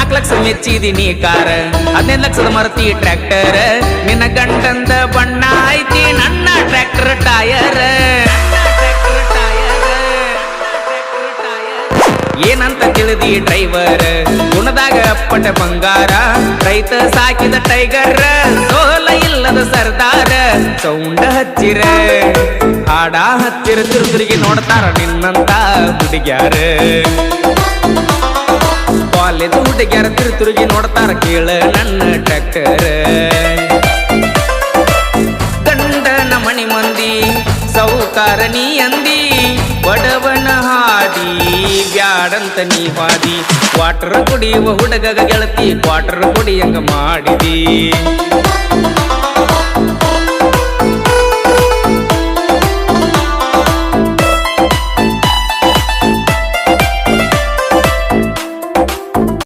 4 ಲಕ್ಷ ಮೆಚ್ಚಿದೀನಿ ಕಾರ 15 ಲಕ್ಷದ ಮರತಿ ಟ್ರ್ಯಾಕ್ಟರ್ ನಿನ್ನ ಗಂಡಂದ ಬಣ್ಣ ಐತಿ ನನ್ನ ಟ್ರ್ಯಾಕ್ಟರ್ ಟಯರ್ ಏನಂತ ತಿಳಿದಿ ಡ್ರೈವರ್ ಗುಣದಾಗ ಅಪ್ಪಟ ಬಂಗಾರ ರೈತ ಸಾಕಿದ ಟೈಗರ್ ಸೋಲ ಇಲ್ಲದ ಸರ್ದಾರ ಸೌಂಡ ಹಚ್ಚಿರ ಹಾಡ ಹಚ್ಚಿರ ತಿರುತಿರುಗಿ ನೋಡ್ತಾರ ನಿನ್ನಂತ ಹುಡುಗ್ಯಾರ ಕಾಲೇಜ್ ಹುಡುಗ್ಯಾರ ತಿರುತಿರುಗಿ ನೋಡ್ತಾರ ಕೇಳ ನನ್ನ ಟ್ರ್ಯಾಕ್ಟರ್ ಗಂಡನ ಮಣಿ ಮಂದಿ ಸೌಕಾರ ನೀ ಅಂದಿ ಬಡವನ ಹಾದಿ ಬ್ಯಾಡಂತ ನೀ ಹಾದಿ ವಾಟರ್ ಕುಡಿಯುವ ಹುಡುಗ ಗೆಳತಿ ವಾಟರ್ ಕುಡಿಯಂಗ ಮಾಡಿದಿ